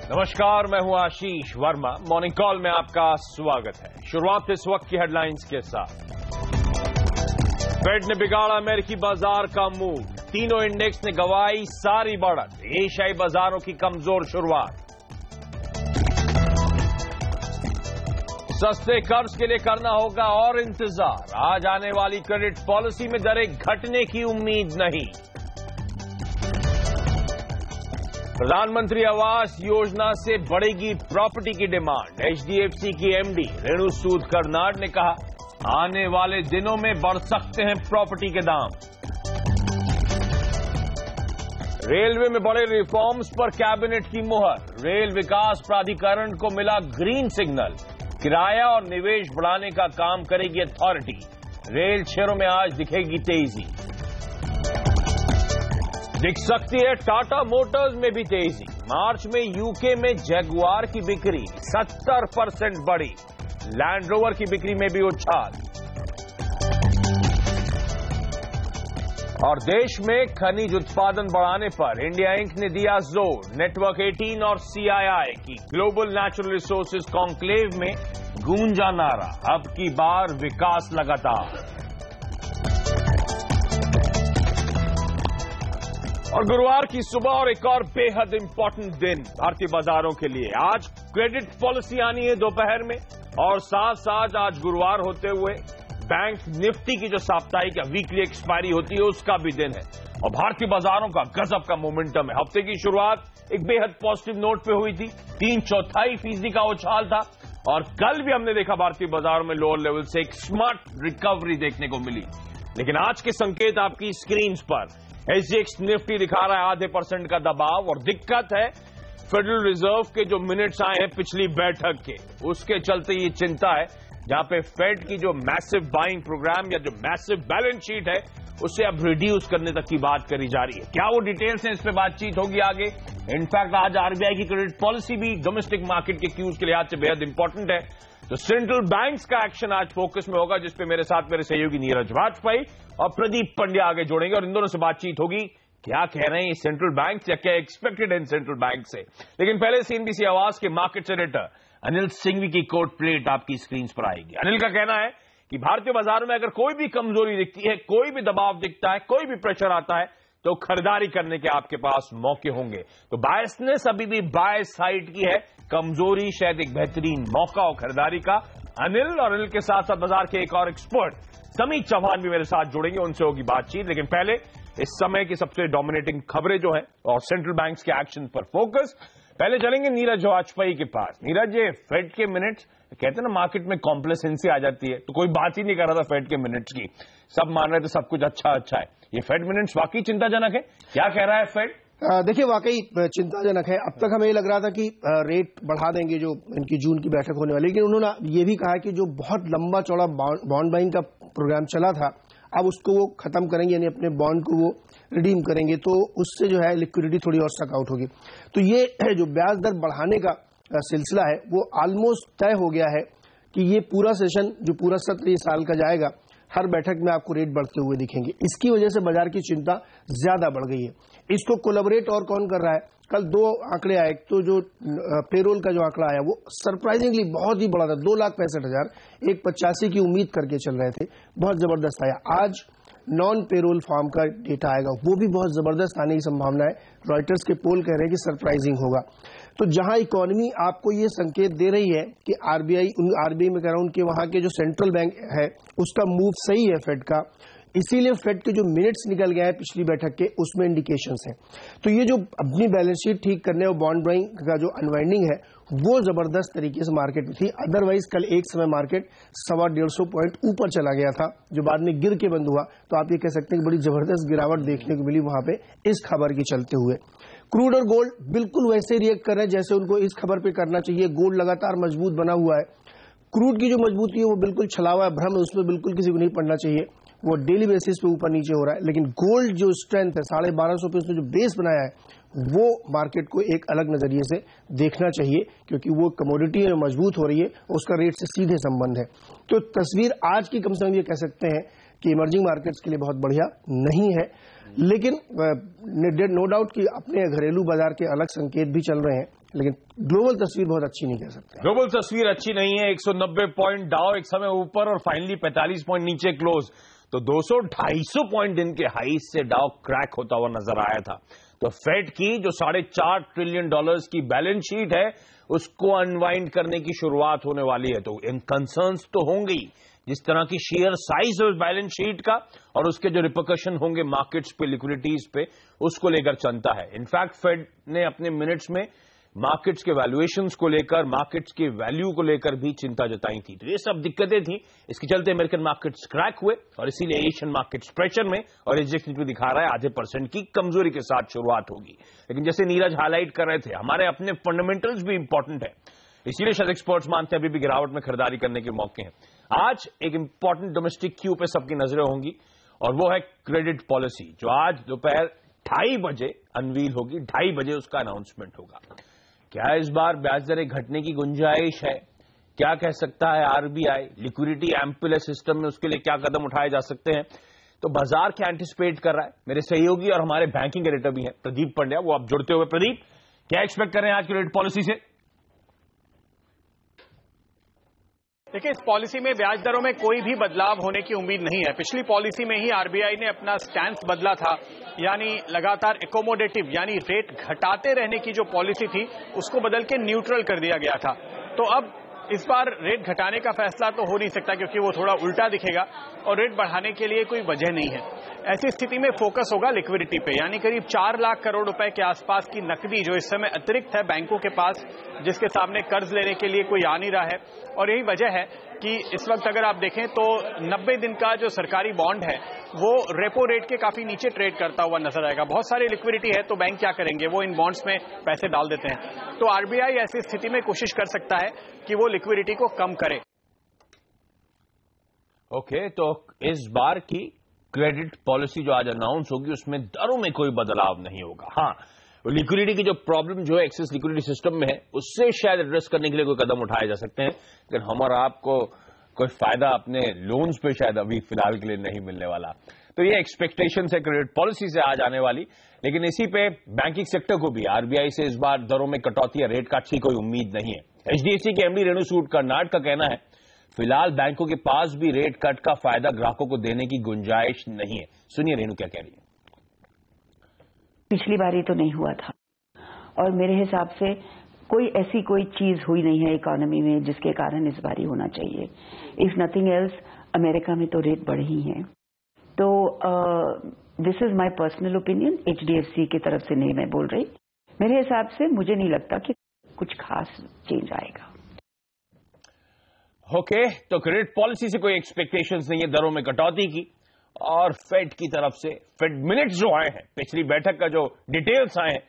नमस्कार, मैं हूं आशीष वर्मा। मॉर्निंग कॉल में आपका स्वागत है। शुरुआत इस वक्त की हेडलाइंस के साथ। फेड ने बिगाड़ा अमेरिकी बाजार का मूड, तीनों इंडेक्स ने गंवाई सारी बढ़त, एशियाई बाजारों की कमजोर शुरुआत। सस्ते कर्ज के लिए करना होगा और इंतजार, आज आने वाली क्रेडिट पॉलिसी में दरें घटने की उम्मीद नहीं। प्रधानमंत्री आवास योजना से बढ़ेगी प्रॉपर्टी की डिमांड, एचडीएफसी की एमडी रेणु सूद कर्नाड ने कहा, आने वाले दिनों में बढ़ सकते हैं प्रॉपर्टी के दाम। रेलवे में बड़े रिफॉर्म्स पर कैबिनेट की मुहर, रेल विकास प्राधिकरण को मिला ग्रीन सिग्नल, किराया और निवेश बढ़ाने का काम करेगी अथॉरिटी, रेल शेयरों में आज दिखेगी तेजी। दिख सकती है टाटा मोटर्स में भी तेजी, मार्च में यूके में जैगुआर की बिक्री 70% बढ़ी, लैंड रोवर की बिक्री में भी उछाल। और देश में खनिज उत्पादन बढ़ाने पर इंडिया इंक ने दिया जोर, नेटवर्क 18 और सीआईआई की ग्लोबल नेचुरल रिसोर्सेज कॉन्क्लेव में गूंजा नारा, अब की बार विकास लगातार। और गुरुवार की सुबह और एक और बेहद इंपॉर्टेंट दिन भारतीय बाजारों के लिए। आज क्रेडिट पॉलिसी आनी है दोपहर में, और साथ साथ आज गुरुवार होते हुए बैंक निफ्टी की जो साप्ताहिक या वीकली एक्सपायरी होती है उसका भी दिन है। और भारतीय बाजारों का गजब का मोमेंटम है। हफ्ते की शुरुआत एक बेहद पॉजिटिव नोट पे हुई थी, 3/4% का उछाल था, और कल भी हमने देखा भारतीय बाजारों में लोअर लेवल से एक स्मार्ट रिकवरी देखने को मिली। लेकिन आज के संकेत आपकी स्क्रीन पर, एसजीएक्स निफ्टी दिखा रहा है 0.5% का दबाव, और दिक्कत है फेडरल रिजर्व के जो मिनट्स आए हैं पिछली बैठक के, उसके चलते ये चिंता है, जहां पे फेड की जो मैसिव बाइंग प्रोग्राम या जो मैसिव बैलेंस शीट है उसे अब रिड्यूस करने तक की बात करी जा रही है। क्या वो डिटेल्स हैं, इस पे बातचीत होगी आगे। इनफैक्ट आज आरबीआई की क्रेडिट पॉलिसी भी डोमेस्टिक मार्केट के क्यूज के लिहाज से बेहद इंपॉर्टेंट है। तो सेंट्रल बैंक्स का एक्शन आज फोकस में होगा, जिसपे मेरे साथ मेरे सहयोगी नीरज वाजपेयी और प्रदीप पंड्या आगे जोड़ेंगे, और इन दोनों से बातचीत होगी क्या कह रहे हैं सेंट्रल बैंक या क्या एक्सपेक्टेड है सेंट्रल बैंक से। लेकिन पहले सीएनबीसी आवाज के मार्केट एडिटर अनिल सिंघवी की कोट प्लेट आपकी स्क्रीन पर आएगी। अनिल का कहना है कि भारतीय बाजार में अगर कोई भी कमजोरी दिखती है, कोई भी दबाव दिखता है, कोई भी प्रेशर आता है, तो खरीदारी करने के आपके पास मौके होंगे। तो बायसनेस अभी भी बाय साइड की है, कमजोरी शायद एक बेहतरीन मौका हो खरीदारी का। अनिल और अनिल के साथ साथ बाजार के एक और एक्सपर्ट समीत चौहान भी मेरे साथ जुड़ेंगे, उनसे होगी बातचीत। लेकिन पहले इस समय की सबसे डोमिनेटिंग खबरें जो है और सेंट्रल बैंक्स के एक्शन पर फोकस। पहले चलेंगे नीरज वाजपेयी के पास। नीरज, ये फेड के मिनट्स, कहते हैं ना मार्केट में कॉम्प्लेसेंसी आ जाती है, तो कोई बात ही नहीं कर रहा था फेड के मिनट्स की, सब मान रहे थे सब कुछ अच्छा है। ये फेड मिनट्स वाकई चिंताजनक है, क्या कह रहा है फेड? देखिए, वाकई चिंताजनक है। अब तक हमें ये लग रहा था कि रेट बढ़ा देंगे जो इनकी जून की बैठक होने वाली, लेकिन उन्होंने ये भी कहा कि जो बहुत लंबा चौड़ा बॉन्ड बाइंग का प्रोग्राम चला था, अब उसको वो खत्म करेंगे, यानी अपने बॉन्ड को वो रिडीम करेंगे, तो उससे जो है लिक्विडिटी थोड़ी और स्टक आउट होगी। तो ये जो ब्याज दर बढ़ाने का सिलसिला है वो ऑलमोस्ट तय हो गया है कि ये पूरा सेशन, जो पूरा सत्र ये साल का जाएगा, हर बैठक में आपको रेट बढ़ते हुए दिखेंगे। इसकी वजह से बाजार की चिंता ज्यादा बढ़ गई है। इसको कोलैबोरेट और कौन कर रहा है? कल 2 आंकड़े आए, तो जो पेरोल का जो आंकड़ा आया वो सरप्राइजिंगली बहुत ही बड़ा था, 2,65,000, एक 85 की उम्मीद करके चल रहे थे, बहुत जबरदस्त आया। आज नॉन पेरोल फॉर्म का डेटा आएगा, वो भी बहुत जबरदस्त आने की संभावना है। रॉयटर्स के पोल कह रहे हैं कि सरप्राइजिंग होगा। तो जहां इकोनॉमी आपको ये संकेत दे रही है कि आरबीआई में कह रहा हूं, उनके वहां के जो सेंट्रल बैंक है उसका मूव सही है फेड का, इसीलिए फेड के जो मिनट्स निकल गए हैं पिछली बैठक के, उसमें इंडिकेशंस हैं। तो ये जो अपनी बैलेंस शीट ठीक करने और बॉन्ड बाइंग का जो अनवाइंडिंग है वो जबरदस्त तरीके से मार्केट में थी। अदरवाइज कल एक समय मार्केट 125 पॉइंट ऊपर चला गया था, जो बाद में गिर के बंद हुआ। तो आप ये कह सकते हैं कि बड़ी जबरदस्त गिरावट देखने को मिली वहां पे इस खबर के चलते हुए। क्रूड और गोल्ड बिल्कुल वैसे रिएक्ट कर रहे हैं जैसे उनको इस खबर पे करना चाहिए। गोल्ड लगातार मजबूत बना हुआ है, क्रूड की जो मजबूती है वो बिल्कुल छलावा है, भ्रम है, उसमें बिल्कुल किसी को नहीं पड़ना चाहिए, वो डेली बेसिस पे ऊपर नीचे हो रहा है। लेकिन गोल्ड जो स्ट्रेंथ है, 1250 पे उसने जो बेस बनाया है, वो मार्केट को एक अलग नजरिए से देखना चाहिए, क्योंकि वो कमोडिटी है, मजबूत हो रही है, उसका रेट से सीधे संबंध है। तो तस्वीर आज की कम से कम ये कह सकते हैं कि इमर्जिंग मार्केट्स के लिए बहुत बढ़िया नहीं है। लेकिन नो डाउट कि अपने घरेलू बाजार के अलग संकेत भी चल रहे हैं। लेकिन ग्लोबल तस्वीर बहुत अच्छी नहीं कह सकते। ग्लोबल तस्वीर अच्छी नहीं है। 190 पॉइंट डाउ एक समय ऊपर और फाइनली 45 पॉइंट नीचे क्लोज। तो 200-250 पॉइंट दिन के हाई से डाउ क्रैक होता हुआ नजर आया था। तो फेड की जो $4.5 ट्रिलियन की बैलेंस शीट है उसको अनवाइंड करने की शुरुआत होने वाली है। तो इन कंसर्न्स तो होंगे ही, जिस तरह की शेयर साइज है उस बैलेंस शीट का और उसके जो रिपरकशन होंगे मार्केट्स पे, लिक्विडिटीज पे, उसको लेकर चलता है। इनफैक्ट फेड ने अपने मिनट्स में मार्केट्स के वैल्यूएशंस को लेकर, मार्केट्स के वैल्यू को लेकर भी चिंता जताई थी। तो ये सब दिक्कतें थी। इसके चलते अमेरिकन मार्केट्स क्रैक हुए और इसीलिए एशियन मार्केट्स प्रेशर में, और एसजीएक्स निफ्टी दिखा रहा है 0.5% की कमजोरी के साथ शुरुआत होगी। लेकिन जैसे नीरज हाईलाइट कर रहे थे, हमारे अपने फंडामेंटल्स भी इंपॉर्टेंट है, इसीलिए शायद एक्सपर्ट्स मानते हैं अभी भी गिरावट में खरीदारी करने के मौके हैं। आज एक इंपॉर्टेंट डोमेस्टिक क्यू पे सबकी नजरें होंगी और वो है क्रेडिट पॉलिसी, जो आज दोपहर 2:30 बजे अनवील होगी। 2:30 बजे उसका अनाउंसमेंट होगा। क्या इस बार ब्याज दरें घटने की गुंजाइश है? क्या कह सकता है आरबीआई? लिक्विडिटी एम्पल है सिस्टम में, उसके लिए क्या कदम उठाए जा सकते हैं? तो बाजार क्या एंटिसिपेट कर रहा है? मेरे सहयोगी और हमारे बैंकिंग एडिटर भी हैं प्रदीप पंड्या, वो आप जुड़ते हुए। प्रदीप, क्या एक्सपेक्ट कर रहे हैं आज क्रेडिट पॉलिसी से? देखिए, इस पॉलिसी में ब्याज दरों में कोई भी बदलाव होने की उम्मीद नहीं है। पिछली पॉलिसी में ही आरबीआई ने अपना स्टैंस बदला था, यानी लगातार एकोमोडेटिव यानी रेट घटाते रहने की जो पॉलिसी थी उसको बदल के न्यूट्रल कर दिया गया था। तो अब इस बार रेट घटाने का फैसला तो हो नहीं सकता क्योंकि वो थोड़ा उल्टा दिखेगा और रेट बढ़ाने के लिए कोई वजह नहीं है। ऐसी स्थिति में फोकस होगा लिक्विडिटी पे, यानी करीब 4 लाख करोड़ रुपए के आसपास की नकदी जो इस समय अतिरिक्त है बैंकों के पास, जिसके सामने कर्ज लेने के लिए कोई आ नहीं रहा है। और यही वजह है कि इस वक्त अगर आप देखें तो 90 दिन का जो सरकारी बॉन्ड है वो रेपो रेट के काफी नीचे ट्रेड करता हुआ नजर आएगा। बहुत सारी लिक्विडिटी है तो बैंक क्या करेंगे, वो इन बॉन्ड्स में पैसे डाल देते हैं। तो आरबीआई ऐसी स्थिति में कोशिश कर सकता है कि वो लिक्विडिटी को कम करे। ओके, तो इस बार की क्रेडिट पॉलिसी जो आज अनाउंस होगी उसमें दरों में कोई बदलाव नहीं होगा। हाँ, लिक्विडिटी की जो प्रॉब्लम जो है एक्सेस लिक्विडिटी सिस्टम में है उससे शायद एड्रेस करने के लिए कोई कदम उठाए जा सकते हैं, लेकिन हमारा आपको कोई फायदा अपने लोन्स पे शायद अभी फिलहाल के लिए नहीं मिलने वाला। तो ये एक्सपेक्टेशन है क्रेडिट पॉलिसी से आज आने वाली। लेकिन इसी पे बैंकिंग सेक्टर को भी आरबीआई से इस बार दरों में कटौती या रेट काट की कोई उम्मीद नहीं है। एचडीएफसी के एमडी रेणु सूद कर्नाड का कहना है फिलहाल बैंकों के पास भी रेट कट का फायदा ग्राहकों को देने की गुंजाइश नहीं है। सुनिए रेणु क्या कह रही है। पिछली बार ही तो नहीं हुआ था और मेरे हिसाब से कोई चीज हुई नहीं है इकोनॉमी में जिसके कारण इस बार ही होना चाहिए। इफ नथिंग एल्स, अमेरिका में तो रेट बढ़े ही हैं। तो this is my personal opinion, HDFC की तरफ से नहीं मैं बोल रही। मेरे हिसाब से मुझे नहीं लगता कि कुछ खास चेंज आएगा। ओके, तो क्रेडिट पॉलिसी से कोई एक्सपेक्टेशंस नहीं है दरों में कटौती की। और फेड की तरफ से फेड मिनट्स जो आए हैं, पिछली बैठक का जो डिटेल्स आए हैं,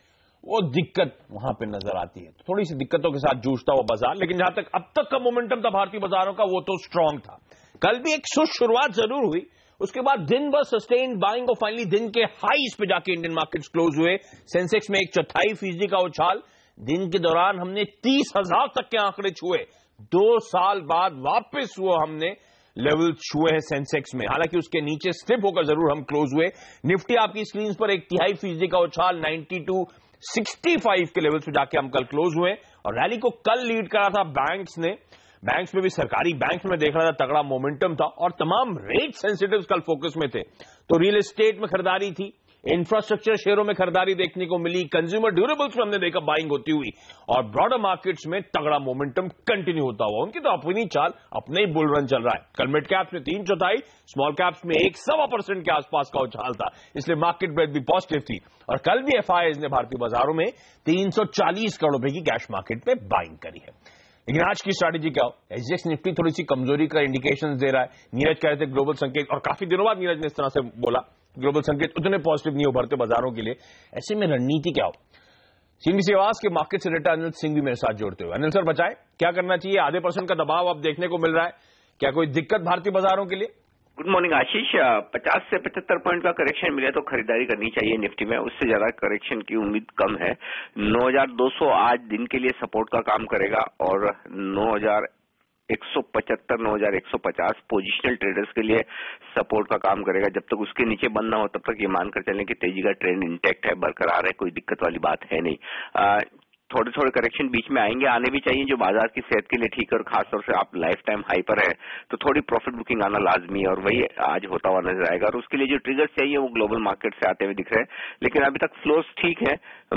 वो दिक्कत वहां पे नजर आती है। थोड़ी सी दिक्कतों के साथ जूझता हुआ बाजार, लेकिन जहां तक अब तक का मोमेंटम था भारतीय बाजारों का वो तो स्ट्रांग था। कल भी एक सुस्त शुरुआत जरूर हुई, उसके बाद दिन भर सस्टेन्ड बाइंग और फाइनली दिन के हाईज पे जाके इंडियन मार्केट्स क्लोज हुए। सेंसेक्स में 1/4% का उछाल, दिन के दौरान हमने 30,000 तक के आंकड़े छुए। 2 साल बाद वापस वो हमने लेवल छुए हैं सेंसेक्स में, हालांकि उसके नीचे स्लिप होकर जरूर हम क्लोज हुए। निफ्टी आपकी स्क्रीन पर 1/3% का उछाल 9265 के लेवल पे जाके हम कल क्लोज हुए। और रैली को कल लीड करा था बैंक्स ने। बैंक्स में भी, सरकारी बैंक में देख रहा था तगड़ा मोमेंटम था और तमाम रेट सेंसिटिव्स कल फोकस में थे। तो रियल एस्टेट में खरीदारी थी, इंफ्रास्ट्रक्चर शेयरों में खरीदारी देखने को मिली, कंज्यूमर ड्यूरेबल्स में हमने देखा बाइंग होती हुई और ब्रॉडर मार्केट्स में तगड़ा मोमेंटम कंटिन्यू होता हुआ। उनकी तो अपनी चाल, अपने ही बुल रन चल रहा है। कल मिड कैप्स में 3/4, स्मॉल कैप्स में 1.25% के आसपास का उछाल था, इसलिए मार्केट ब्रेथ भी पॉजिटिव थी। और कल भी एफआईआईज ने भारतीय बाजारों में 340 करोड़ रुपए की कैश मार्केट में बाइंग करी है। लेकिन आज की स्ट्रैटेजी क्या हो? एसजीएक्स निफ्टी थोड़ी सी कमजोरी का इंडिकेशन दे रहा है। नीरज कह रहे थे ग्लोबल संकेत, और काफी दिनों बाद नीरज ने इस तरह से बोला, ग्लोबल संकेत उतने पॉजिटिव नहीं उभरते बाजारों के लिए। ऐसे में रणनीति क्या हो? सीएनबीसी आवाज के मार्केट से डेटा अनिल सिंह भी मेरे साथ जोड़ते हुए। अनिल सर, बचाएं, क्या करना चाहिए? 0.5% का दबाव अब देखने को मिल रहा है, क्या कोई दिक्कत भारतीय बाजारों के लिए? गुड मॉर्निंग आशीष। 50 से 75 पॉइंट का करेक्शन मिले तो खरीदारी करनी चाहिए निफ्टी में, उससे ज्यादा करेक्शन की उम्मीद कम है। 9200 आज दिन के लिए सपोर्ट का काम करेगा और 9175, 9150 पोजिशनल ट्रेडर्स के लिए सपोर्ट का काम करेगा। जब तक उसके नीचे बंद ना हो तब तक ये मानकर चलें कि तेजी का ट्रेंड इंटैक्ट है, बरकरार है, कोई दिक्कत वाली बात है नहीं। थोड़े थोड़े करेक्शन बीच में आएंगे, आने भी चाहिए, जो बाजार की सेहत के लिए ठीक है, और खासतौर से आप लाइफ टाइम हाई पर है तो थोड़ी प्रॉफिट बुकिंग आना लाजमी है, और वही आज होता हुआ नजर आएगा। और उसके लिए जो ट्रिगर्स चाहिए वो ग्लोबल मार्केट से आते हुए दिख रहे हैं, लेकिन अभी तक फ्लोस ठीक है,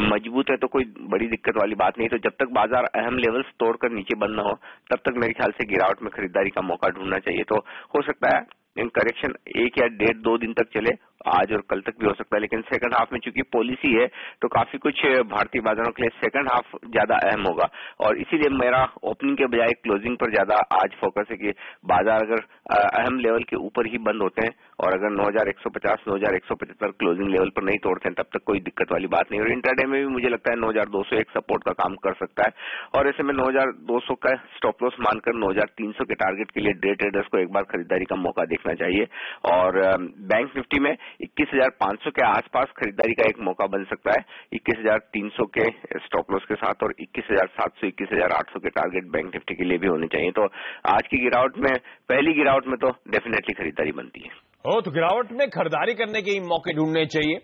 मजबूत है, तो कोई बड़ी दिक्कत वाली बात नहीं। तो जब तक बाजार अहम लेवल्स तोड़कर नीचे बंद न हो तब तक मेरे ख्याल से गिरावट में खरीदारी का मौका ढूंढना चाहिए। तो हो सकता है इन करेक्शन 1 या 1.5-2 दिन तक चले, आज और कल तक भी हो सकता है, लेकिन सेकंड हाफ में चूंकि पॉलिसी है तो काफी कुछ भारतीय बाजारों के लिए सेकंड हाफ ज्यादा अहम होगा, और इसीलिए मेरा ओपनिंग के बजाय क्लोजिंग पर ज्यादा आज फोकस है कि बाजार अगर अहम लेवल के ऊपर ही बंद होते हैं और अगर 9,150 9,175 क्लोजिंग लेवल पर नहीं तोड़ते हैं तब तक कोई दिक्कत वाली बात नहीं। और इंट्राडे में भी मुझे लगता है 9,200 एक सपोर्ट का काम कर सकता है, और ऐसे में 9,200 का स्टॉप लॉस मानकर 9,300 के टारगेट के लिए डे ट्रेडर्स को एक बार खरीदारी का मौका देखना चाहिए। और बैंक निफ्टी में 21,500 के आसपास खरीदारी का एक मौका बन सकता है, 21,300 के स्टॉप लॉस के साथ, और 21,700 21,800 के टारगेट बैंक निफ्टी के लिए भी होने चाहिए। तो आज की गिरावट में, पहली गिरावट में तो डेफिनेटली खरीदारी बनती है। तो गिरावट में खरीदारी करने के मौके ढूंढने चाहिए।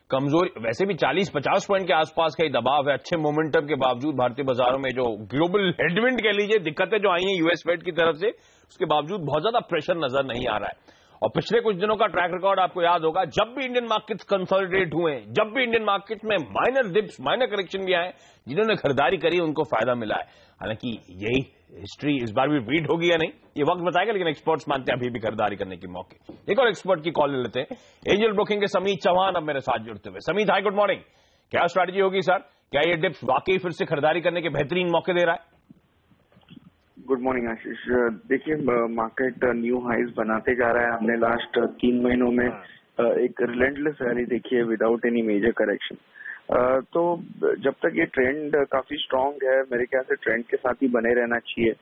कमजोरी वैसे भी 40-50 पॉइंट के आसपास का ही दबाव है, अच्छे मोमेंटम के बावजूद भारतीय बाजारों में जो ग्लोबल हेडविंड कह लीजिए, दिक्कतें जो आई हैं यूएस फेड की तरफ से, उसके बावजूद बहुत ज्यादा प्रेशर नजर नहीं आ रहा है। और पिछले कुछ दिनों का ट्रैक रिकॉर्ड आपको याद होगा, जब भी इंडियन मार्केट्स कंसोलिडेट हुए, जब भी इंडियन मार्केट्स में माइनर डिप्स, माइनर करेक्शन भी आए, जिन्होंने खरीदारी करी उनको फायदा मिला है। हालांकि यही हिस्ट्री इस बार भी रिपीट होगी या नहीं ये वक्त बताएगा, लेकिन एक्सपर्ट्स मानते हैं अभी भी खरीदारी करने के मौके। एक और एक्सपर्ट की कॉल ले लेते हैं, एंजल ब्रोकिंग के समीत चौहान अब मेरे साथ जुड़ते हुए। Samit, high good morning. क्या स्ट्रैटेजी होगी सर? क्या ये डिप्स वाकई फिर से खरीदारी करने के बेहतरीन मौके दे रहा है? गुड मॉर्निंग आशीष। देखिए, मार्केट न्यू हाइज बनाते जा रहा है। हमने लास्ट 3 महीनों में एक रिलेंटलेस रैली देखी है विदाउट एनी मेजर करेक्शन। तो जब तक ये ट्रेंड काफी स्ट्रांग है, मेरे ख्याल से ट्रेंड के साथ ही बने रहना चाहिए।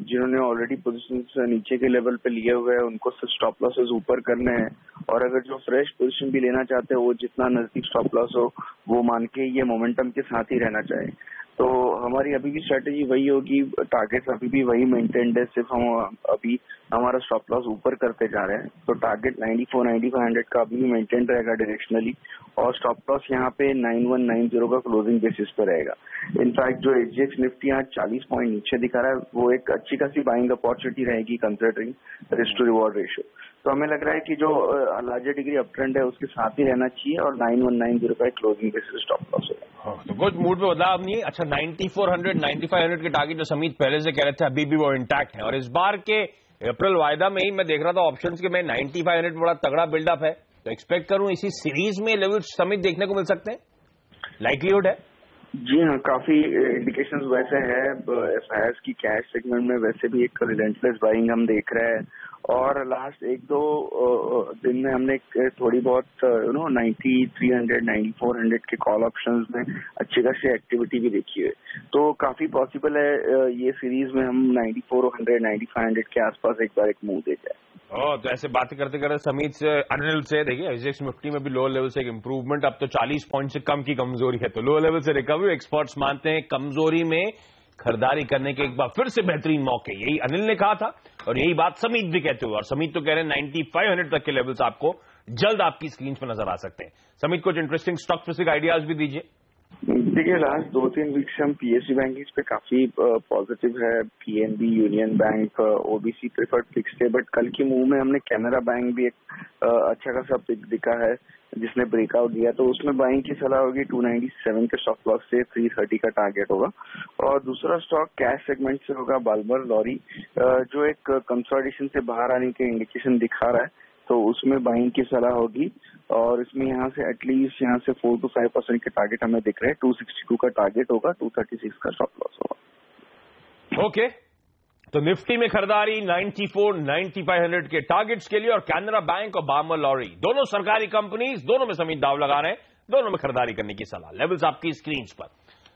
जिन्होंने ऑलरेडी पोजीशंस नीचे के लेवल पे लिए हुए हैं उनको स्टॉप लॉसेस ऊपर करने हैं, और अगर जो फ्रेश पोजीशन भी लेना चाहते हैं वो जितना नजदीक स्टॉप लॉस हो वो मान के ये मोमेंटम के साथ ही रहना चाहिए। तो हमारी अभी भी स्ट्रेटेजी वही होगी, टारगेट्स अभी भी वही मेंटेन्ड है, सिर्फ हम अभी हमारा स्टॉप लॉस ऊपर करते जा रहे हैं। तो टारगेट 94-9500 का अभी भी मेंटेन रहेगा डायरेक्शनली, और स्टॉप लॉस यहाँ पे 9190 का क्लोजिंग बेसिस पे रहेगा। इनफैक्ट जो एसजीएक्स निफ्टी आज 40 पॉइंट नीचे दिखा रहा है वो एक अच्छी खासी बाइंग अपॉर्चुनिटी रहेगी considering risk to reward ratio. तो हमें लग रहा है कि जो लार्जर डिग्री अप ट्रेंड है उसके साथ ही रहना चाहिए, और 9190 का क्लोजिंग बेसिस स्टॉप लॉस होगा। तो कुछ मूड में बदलाव नहीं है। अच्छा, 9400 9500 के टारगेट जो समीत पहले से कह रहे थे अभी भी वो इंटैक्ट है, और इस बार के अप्रैल वायदा में ही मैं देख रहा था ऑप्शंस के में 9500 बड़ा तगड़ा बिल्डअप है, तो एक्सपेक्ट करूं इसी सीरीज में लेवल्स समीत देखने को मिल सकते हैं, लाइकलीहुड है? जी हाँ, काफी इंडिकेशंस वैसे है। एफआईआईएस की कैश सेगमेंट में वैसे भी एक रिलेंटलेस बाइंग हम देख रहे हैं, और लास्ट 1-2 दिन में हमने थोड़ी बहुत 9300 9400 के कॉल ऑप्शंस में अच्छी खासी एक्टिविटी भी देखी है। तो काफी पॉसिबल है ये सीरीज में हम 9400 9500 के आसपास एक बार एक मूव दे जाए। तो ऐसे बातें करते करते समीत से, अनिल से, देखिए एसजीएक्स निफ्टी में भी लो लेवल से एक इंप्रूवमेंट, अब तो 40 पॉइंट से कम की कमजोरी है, तो लो लेवल से रिकवरी। एक्सपर्ट्स मानते हैं कमजोरी में खरीदारी करने के एक बार फिर से बेहतरीन मौके, यही अनिल ने कहा था और यही बात समीत भी कहते हुए, और समीत तो कह रहे हैं 9500 तक के लेवल्स आपको जल्द आपकी स्क्रीन पर नजर आ सकते हैं। समीत, कुछ इंटरेस्टिंग स्टॉक स्पेसिफिक आइडियाज भी दीजिए। देखिए, लास्ट 2-3 वीक से हम पीएसयू बैंकिंग पे काफी पॉजिटिव है। PNB, union bank, OBC preferred fixed है, बट कल के मूव में हमने कैनरा बैंक भी एक अच्छा खासा पिक दिखा है जिसने ब्रेकआउट दिया, तो उसमें बाइंग की सलाह होगी। 297 के स्टॉप लॉस से 330 का टारगेट होगा। और दूसरा स्टॉक कैश सेगमेंट से होगा बाल्मर लॉरी, जो एक कंसोलिडेशन से बाहर आने के इंडिकेशन दिखा रहा है, तो उसमें बाइंग की सलाह होगी। और इसमें यहाँ से एटलीस्ट यहाँ से 4 to 5% के टारगेट हमें दिख रहे हैं। 262 का टारगेट होगा, 236 का स्टॉप लॉस होगा। ओके, तो निफ्टी में खरीदारी 94-9500 के टारगेट्स के लिए, और कैनरा बैंक और बाल्मर लॉरी दोनों सरकारी कंपनीज, दोनों में समीत दाव लगा रहे हैं, दोनों में खरीदारी करने की सलाह। लेवल्स आपकी स्क्रीन पर।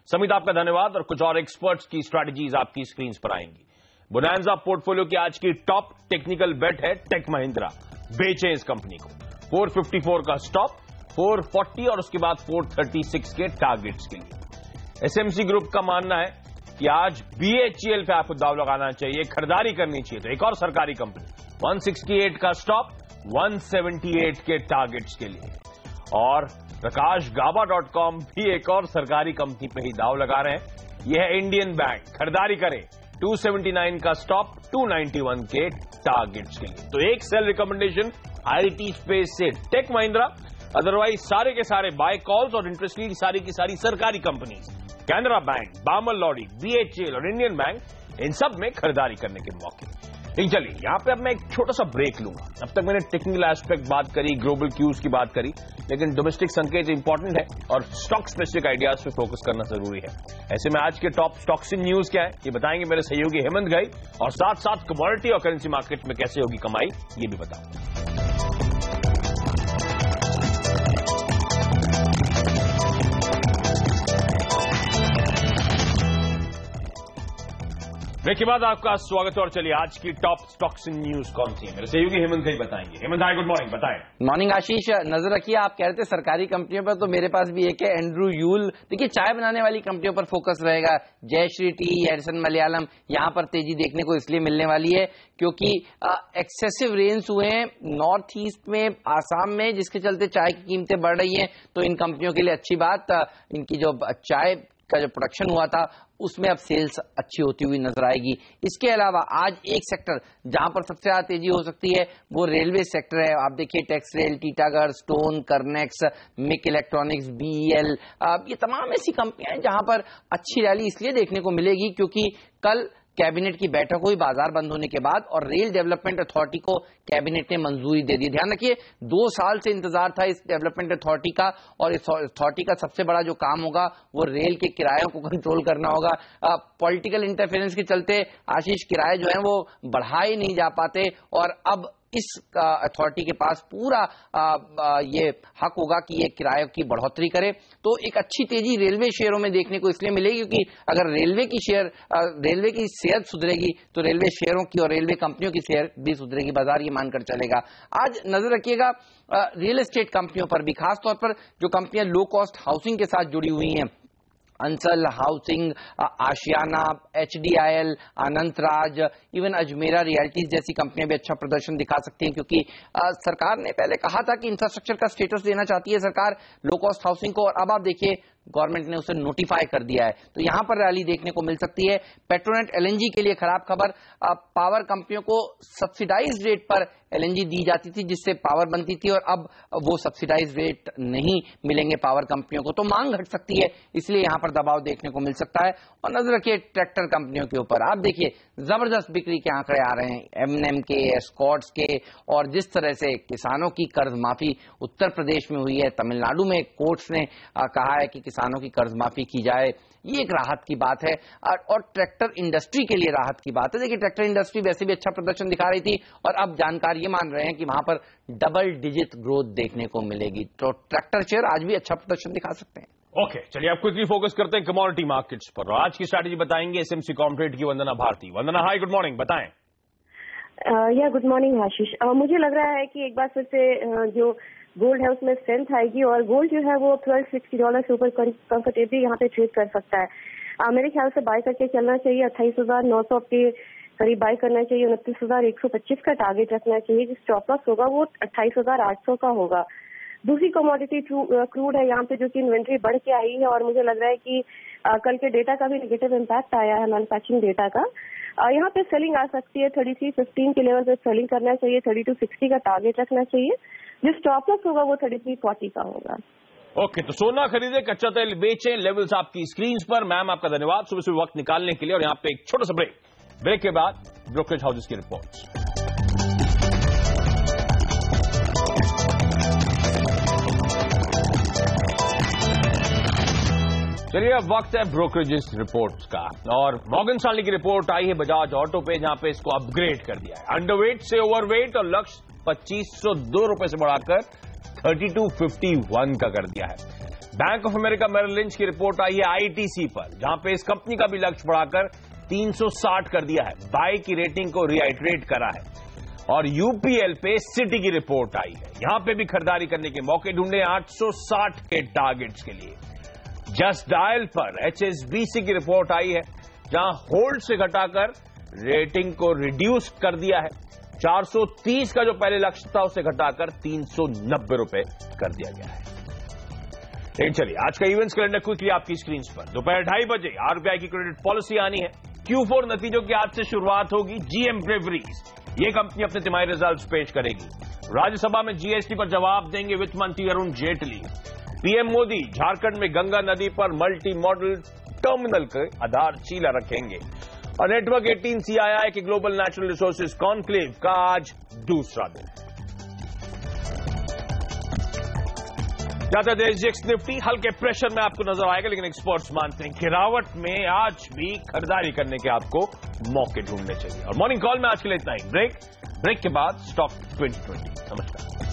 समीत, आपका धन्यवाद, और कुछ और एक्सपर्ट्स की स्ट्रैटेजीज आपकी स्क्रीन पर आएंगी। बोनांजा पोर्टफोलियो की आज की टॉप टेक्निकल बेट है टेक महिंद्रा, बेचें इस कंपनी को। 454 का स्टॉप, 440 और उसके बाद 436 के टारगेट्स के लिए। एसएमसी ग्रुप का मानना है कि आज बीएचईएल पे आपको दाव लगाना चाहिए, खरीदारी करनी चाहिए। तो एक और सरकारी कंपनी, 168 का स्टॉप, 178 के टारगेट्स के लिए। और प्रकाशगाबा.com भी एक और सरकारी कंपनी पे ही दाव लगा रहे हैं। यह है इंडियन बैंक, खरीदारी करें 279 का स्टॉप 291 के टारगेट्स के लिए। तो एक सेल रिकमेंडेशन आईटी स्पेस से टेक महिंद्रा, अदरवाइज सारे के सारे बाय कॉल्स और इंटरेस्ट ली सारी की सारी सरकारी companies, Canara bank, Balmer Lawrie, BHEL और इंडियन बैंक, इन सब में खरीदारी करने के मौके। लेकिन चलिए यहां पे अब मैं एक छोटा सा ब्रेक लूंगा। अब तक मैंने टेक्निकल एस्पेक्ट बात करी, ग्लोबल क्यूज की बात करी, लेकिन डोमेस्टिक संकेत इंपॉर्टेंट है और स्टॉक स्पेसिफिक आइडियाज पे फोकस करना जरूरी है। ऐसे में आज के टॉप स्टॉक्स इन न्यूज क्या है ये बताएंगे मेरे सहयोगी हेमंत घई, और साथ साथ कमोडिटी और करेंसी मार्केट में कैसे होगी कमाई ये भी बताऊंगा। ब्रेक के बाद आपका स्वागत है और चलिए आज की टॉप स्टॉक्स इन न्यूज कौन सी है मेरे सहयोगी हेमंत घई बताएंगे। हेमंत भाई गुड मॉर्निंग, बताएं। मॉर्निंग आशीष, नजर रखिए आप कह रहे थे सरकारी कंपनियों पर, तो मेरे पास भी एक है एंड्रू यूल। देखिए चाय बनाने वाली कंपनियों पर फोकस रहेगा। जयश्री टी, एडिसन मलयालम, यहां पर तेजी देखने को इसलिए मिलने वाली है क्योंकि एक्सेसिव रेन्स हुए हैं नॉर्थ ईस्ट में, आसाम में, जिसके चलते चाय की कीमतें बढ़ रही हैं। तो इन कंपनियों के लिए अच्छी बात, इनकी जो चाय का जो प्रोडक्शन हुआ था उसमें अब सेल्स अच्छी होती हुई नजर आएगी। इसके अलावा आज एक सेक्टर जहां पर सबसे ज्यादा तेजी हो सकती है वो रेलवे सेक्टर है। आप देखिए टेक्स रेल, Titagarh, stone, Kernex, MIC electronics, BEL, ये तमाम ऐसी कंपनियां हैं जहां पर अच्छी रैली इसलिए देखने को मिलेगी क्योंकि कल कैबिनेट की बैठक हुई बाजार बंद होने के बाद और रेल डेवलपमेंट अथॉरिटी को कैबिनेट ने मंजूरी दे दी। ध्यान रखिए 2 साल से इंतजार था इस डेवलपमेंट अथॉरिटी का, और इस अथॉरिटी का सबसे बड़ा जो काम होगा वो रेल के किरायों को कंट्रोल करना होगा। पॉलिटिकल इंटरफेरेंस के चलते आशीष किराए जो है वो बढ़ाए नहीं जा पाते, और अब इस अथॉरिटी के पास पूरा ये हक होगा कि ये किराए की बढ़ोतरी करे। तो एक अच्छी तेजी रेलवे शेयरों में देखने को इसलिए मिलेगी क्योंकि अगर रेलवे की सेहत सुधरेगी तो रेलवे शेयरों की और रेलवे कंपनियों की सेहत भी सुधरेगी, बाजार ये मानकर चलेगा। आज नजर रखिएगा रियल एस्टेट कंपनियों पर भी, खासतौर पर जो कंपनियां लो कॉस्ट हाउसिंग के साथ जुड़ी हुई हैं, Ansal housing, Ashiana, HDIL, Anantraj, even Ajmera realties जैसी कंपनियां भी अच्छा प्रदर्शन दिखा सकती हैं क्योंकि सरकार ने पहले कहा था कि इंफ्रास्ट्रक्चर का स्टेटस देना चाहती है सरकार लो कॉस्ट हाउसिंग को, और अब आप देखिए गवर्नमेंट ने उसे नोटिफाई कर दिया है। तो यहां पर रैली देखने को मिल सकती है। पेट्रोनेट एलएनजी के लिए खराब खबर, पावर कंपनियों को सब्सिडाइज रेट पर एलएनजी दी जाती थी जिससे पावर बनती थी, और अब वो सब्सिडाइज रेट नहीं मिलेंगे पावर कंपनियों को, तो मांग घट सकती है, इसलिए यहां पर दबाव देखने को मिल सकता है। और नजर रखिए ट्रैक्टर कंपनियों के ऊपर, आप देखिए जबरदस्त बिक्री के आंकड़े आ रहे हैं एमएनएम के, एस्कॉर्ट्स के, और जिस तरह से किसानों की कर्ज माफी उत्तर प्रदेश में हुई है, तमिलनाडु में कोर्ट्स ने कहा है कि किसानों की कर्ज माफी की जाए, ये एक राहत की बात है, और ट्रैक्टर इंडस्ट्री के लिए राहत की बात है। देखिए ट्रैक्टर इंडस्ट्री वैसे भी अच्छा प्रदर्शन दिखा रही थी, और अब जानकार ये मान रहे हैं कि वहां पर डबल डिजिट ग्रोथ देखने को मिलेगी, तो ट्रैक्टर शेयर आज भी अच्छा प्रदर्शन दिखा सकते हैं। ओके, चलिए अब क्विकली फोकस करते हैं कमोडिटी मार्केट्स पर, और आज की स्ट्रैटेजी बताएंगे एसएमसी कॉर्पोरेट की वंदना भारती। वंदना हाई, गुड मॉर्निंग, बताएं। गुड मॉर्निंग आशीष। मुझे लग रहा है कि एक बार फिर से जो गोल्ड है उसमें स्ट्रेंथ आएगी, और गोल्ड जो है वो $1260 से ऊपर कंफर्टेबली यहाँ पे ट्रेड कर सकता है। मेरे ख्याल से बाय करके चलना चाहिए, 28,900 के करीब बाय करना चाहिए, 29,125 का टारगेट रखना चाहिए। जो स्टॉप लॉस होगा वो 28,800 का होगा। दूसरी कमोडिटी क्रूड है यहाँ पे, जो कि इन्वेंट्री बढ़ के आई है, और मुझे लग रहा है कि कल के डेटा का भी नेगेटिव इम्पैक्ट आया है मैन्युफैक्चरिंग डेटा का। यहाँ पे सेलिंग आ सकती है, 33.15 के लेवल पे सेलिंग करना चाहिए, 32.60 का टारगेट रखना चाहिए। जो स्टॉप लॉस होगा वो 33.40 का होगा। ओके, तो सोना खरीदे, कच्चा तेल बेचें, लेवल्स आपकी स्क्रीन पर। मैम आपका धन्यवाद सुबह सुबह वक्त निकालने के लिए, और यहाँ पे एक छोटा सा ब्रेक के बाद ब्रोकरेज हाउसेस की रिपोर्ट्स। चलिए अब वक्त है ब्रोकरेजेस रिपोर्ट्स का, और मॉर्गन स्टैनली की रिपोर्ट आई है बजाज ऑटो पे, जहां पे इसको अपग्रेड कर दिया है अंडरवेट से ओवरवेट, और लक्ष्य 2502 रुपए से बढ़ाकर 3251 का कर दिया है। Bank of America Merrill Lynch की रिपोर्ट आई है आईटीसी पर, जहां पे इस कंपनी का भी लक्ष्य बढ़ाकर 360 कर दिया है, बाय की रेटिंग को रिआइटरेट करा है। और यूपीएल पे सिटी की रिपोर्ट आई है, यहां पे भी खरीदारी करने के मौके ढूंढे 860 के टारगेट्स के लिए। जस्ट डायल पर एचएसबीसी की रिपोर्ट आई है, जहां होल्ड से घटाकर रेटिंग को रिड्यूस कर दिया है, 430 का जो पहले लक्ष्य था उसे घटाकर 390 रुपए कर दिया गया है। लेकिन चलिए आज का इवेंट्स कैलेंडर क्विकली आपकी स्क्रीन पर। दोपहर 2:30 बजे आरबीआई की क्रेडिट पॉलिसी आनी है। Q4 नतीजों की आज से शुरुआत होगी। GM ब्रेवरीज ये कंपनी अपने तिमाही रिजल्ट्स पेश करेगी। राज्यसभा में जीएसटी पर जवाब देंगे वित्त मंत्री अरुण जेटली। पीएम मोदी झारखंड में गंगा नदी पर मल्टी मॉडल टर्मिनल के आधारशिला रखेंगे। और नेटवर्क 18 CII के ग्लोबल नेचुरल रिसोर्सेज कॉन्क्लेव का आज दूसरा दिन। ज्यादा SGX निफ्टी हल्के प्रेशर में आपको नजर आएगा, लेकिन एक्सपर्ट्स मानते हैं गिरावट में आज भी खरीदारी करने के आपको मौके ढूंढने चाहिए। और मॉर्निंग कॉल में आज के लिए इतना ही। ब्रेक के बाद स्टॉक 2020। नमस्कार।